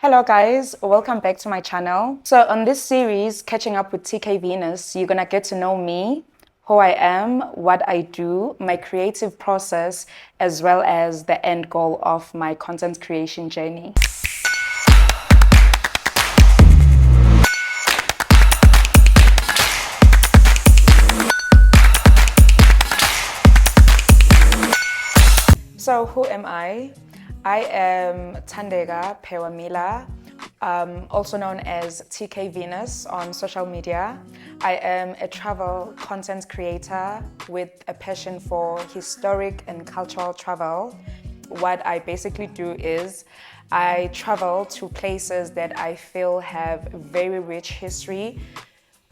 Hello guys, welcome back to my channel. So on this series, Catching Up with TeekayVenus, you're gonna get to know me, who I am, what I do, my creative process, as well as the end goal of my content creation journey. So who am I? I am Thandeka Pewamila, also known as TeekayVenus on social media. I am a travel content creator with a passion for historic and cultural travel. What I basically do is I travel to places that I feel have very rich history,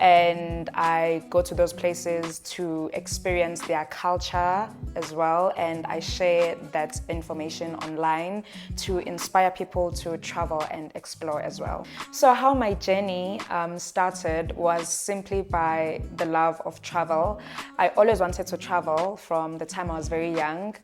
and I go to those places to experience their culture as well, and I share that information online to inspire people to travel and explore as well. So how my journey started was simply by the love of travel. I always wanted to travel from the time I was very young.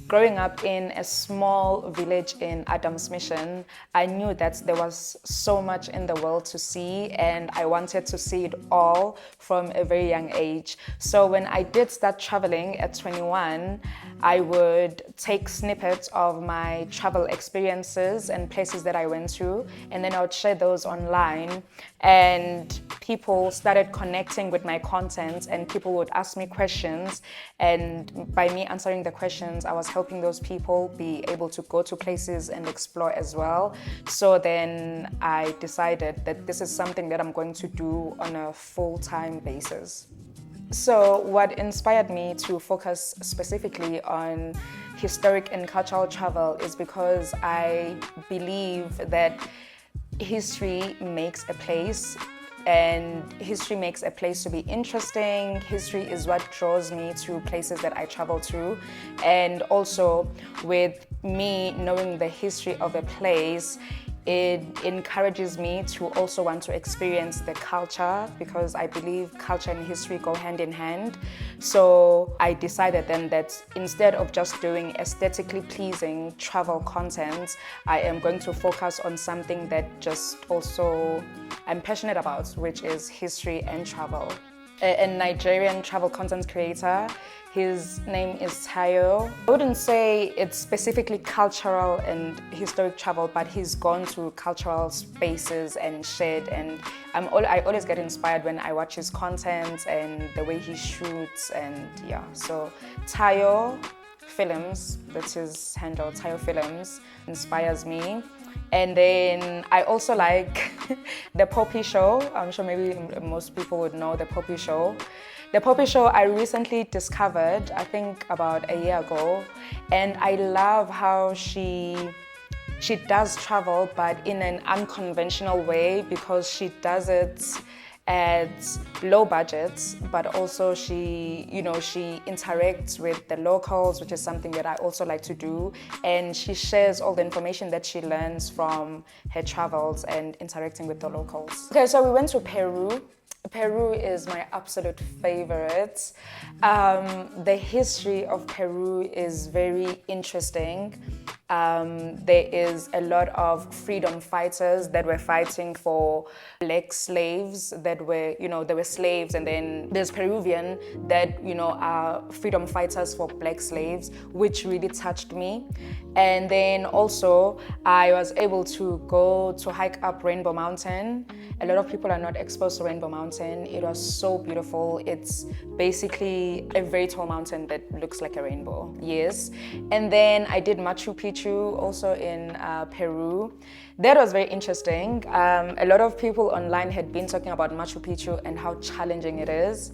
Growing up in a small village in Adams Mission, I knew that there was so much in the world to see, and I wanted to see it all from a very young age. So when I did start traveling at 21, I would take snippets of my travel experiences and places that I went to, and then I would share those online, and people started connecting with my content, and people would ask me questions, and by me answering the questions, I was helping those people be able to go to places and explore as well. So then I decided that this is something that I'm going to do on a full-time basis. So what inspired me to focus specifically on historic and cultural travel is because I believe that history makes a place, and history makes a place to be interesting. History is what draws me to places that I travel to. And also with me knowing the history of a place, it encourages me to also want to experience the culture, because I believe culture and history go hand in hand. So I decided then that instead of just doing aesthetically pleasing travel content, I am going to focus on something that just also I'm passionate about, which is history and travel. A Nigerian travel content creator. His name is Tayo. I wouldn't say it's specifically cultural and historic travel, but he's gone to cultural spaces and shared, and I always get inspired when I watch his content and the way he shoots, and yeah. So Tayo Films, that's his handle, Tayo Films, inspires me. And then I also like the Poppy Show. I'm sure maybe most people would know the Poppy Show. The Poppy Show I recently discovered, I think about a year ago, and I love how she does travel, but in an unconventional way, because she does it at low budget, but also she interacts with the locals, which is something that I also like to do, and she shares all the information that she learns from her travels and interacting with the locals. Okay, so we went to Peru. Peru is my absolute favorite. The history of Peru is very interesting. There is a lot of freedom fighters that were fighting for black slaves that were, they were slaves, and then there's Peruvian that, are freedom fighters for black slaves, which really touched me. And then also I was able to go to hike up Rainbow Mountain. A lot of people are not exposed to Rainbow Mountain. It was so beautiful. It's basically a very tall mountain that looks like a rainbow. Yes. And then I did Machu Picchu also in Peru. That was very interesting. A lot of people online had been talking about Machu Picchu and how challenging it is.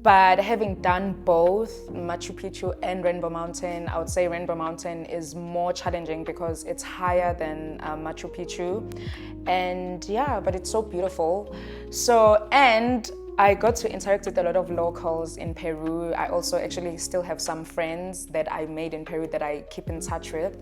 But having done both Machu Picchu and Rainbow Mountain, I would say Rainbow Mountain is more challenging because it's higher than Machu Picchu. And yeah, but it's so beautiful. So, and I got to interact with a lot of locals in Peru. I also actually still have some friends that I made in Peru that I keep in touch with.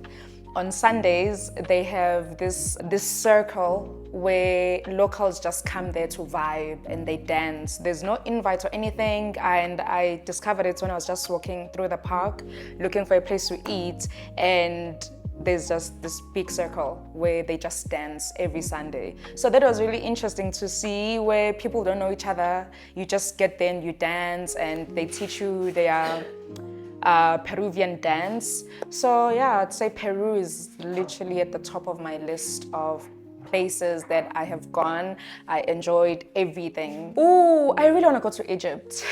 On Sundays, they have this circle where locals just come there to vibe and they dance. There's no invite or anything, and I discovered it when I was just walking through the park looking for a place to eat, and there's just this big circle where they just dance every Sunday. So that was really interesting to see, where people don't know each other. You just get there and you dance, and they teach you their Peruvian dance. So yeah, I'd say Peru is literally at the top of my list of places that I have gone. I enjoyed everything. Ooh, I really want to go to Egypt.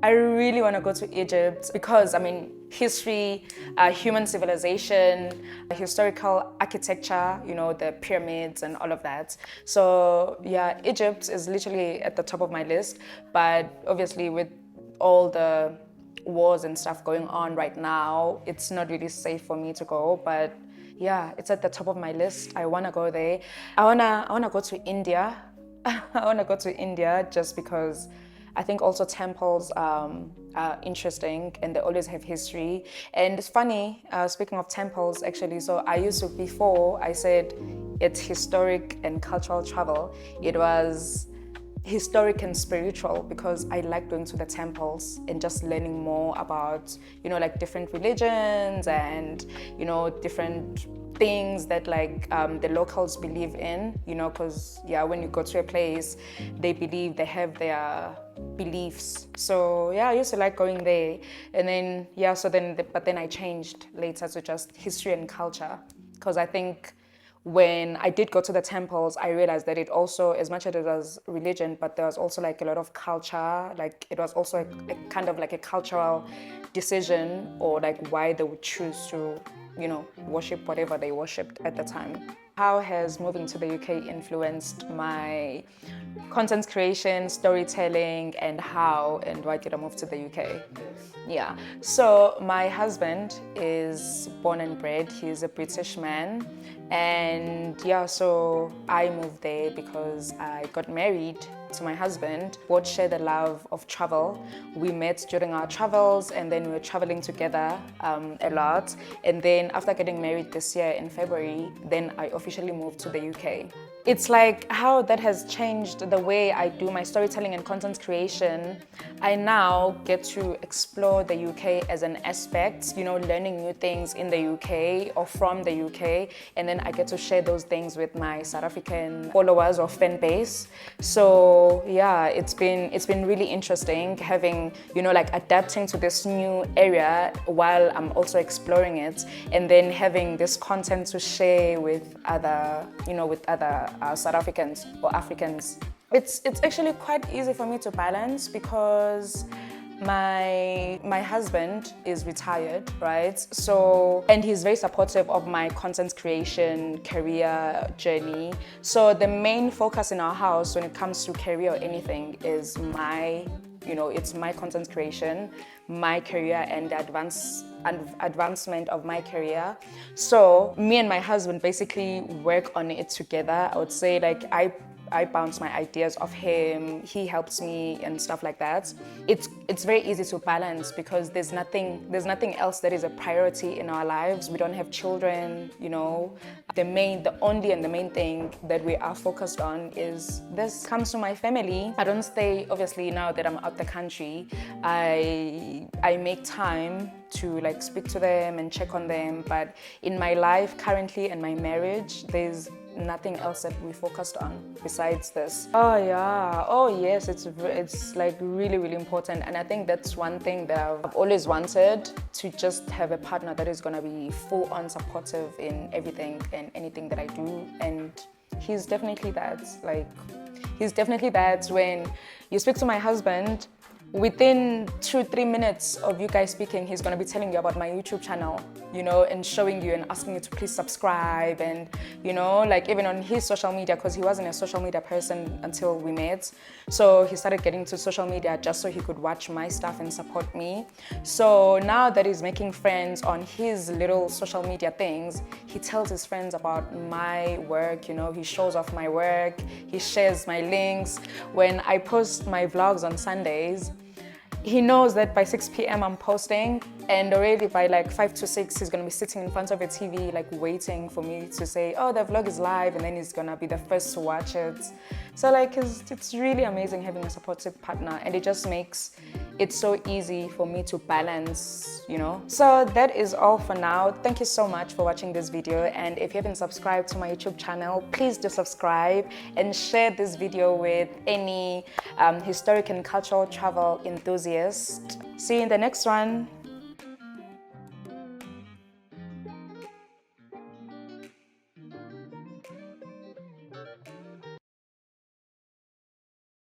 I really want to go to Egypt because, I mean, history, human civilization, historical architecture, you know, the pyramids and all of that. So yeah, Egypt is literally at the top of my list. But obviously with all the wars and stuff going on right now, it's not really safe for me to go. But yeah, it's at the top of my list. I want to go there. I wanna go to India. I want to go to India just because I think also temples are interesting, and they always have history. And it's funny, speaking of temples, actually, so I used to, before I said it's historic and cultural travel, it was historic and spiritual, because I like going to the temples and just learning more about, you know, like different religions and, you know, different things that like the locals believe in, you know, because yeah, when you go to a place, they believe, they have their beliefs. So yeah, I used to like going there. And then yeah, so then but then I changed later to just history and culture, because I think when I did go to the temples, I realized that it also, as much as it was religion, but there was also like a lot of culture. Like it was also a kind of like a cultural decision, or like why they would choose to, you know, worship whatever they worshipped at the time. How has moving to the UK influenced my content creation, storytelling, and how and why did I move to the UK? Yeah, so my husband is born and bred, he's a British man. And yeah, so I moved there because I got married to my husband. Both share the love of travel. We met during our travels, and then we were traveling together a lot. And then after getting married this year in February, then I officially moved to the UK. It's like how that has changed the way I do my storytelling and content creation. I now get to explore the UK as an aspect, you know, learning new things in the UK or from the UK, and then I get to share those things with my South African followers or fan base. So yeah, it's been really interesting having, you know, like adapting to this new area while I'm also exploring it, and then having this content to share with other, you know, with other South Africans or Africans. It's actually quite easy for me to balance, because my husband is retired, right? So, and he's very supportive of my content creation career journey. So the main focus in our house when it comes to career or anything is it's my content creation, my career, and the advancement of my career. So me and my husband basically work on it together. I would say like I bounce my ideas off him, he helps me and stuff like that. It's very easy to balance because there's nothing else that is a priority in our lives. We don't have children, you know. The main thing that we are focused on is this. Comes to my family, I don't stay, obviously now that I'm out the country, I make time to like speak to them and check on them, but in my life currently and my marriage, there's nothing else that we focused on besides this. Oh yeah, oh yes, it's like really, really important. And I think that's one thing that I've always wanted, to just have a partner that is gonna be full on supportive in everything and anything that I do. And he's definitely that. Like, he's definitely that. When you speak to my husband, within 2-3 minutes of you guys speaking, he's gonna be telling you about my YouTube channel, you know, and showing you and asking you to please subscribe, and you know, like even on his social media, because he wasn't a social media person until we met. So he started getting to social media just so he could watch my stuff and support me. So now that he's making friends on his little social media things, he tells his friends about my work, you know, he shows off my work, he shares my links. When I post my vlogs on Sundays, he knows that by 6 p.m. I'm posting, and already by like 5 to 6 he's gonna be sitting in front of a TV like waiting for me to say, oh, the vlog is live, and then he's gonna be the first to watch it. So like it's really amazing having a supportive partner, and it just makes it so easy for me to balance, you know. So that is all for now. Thank you so much for watching this video, and if you haven't subscribed to my YouTube channel, please do subscribe and share this video with any historic and cultural travel enthusiast. See you in the next one.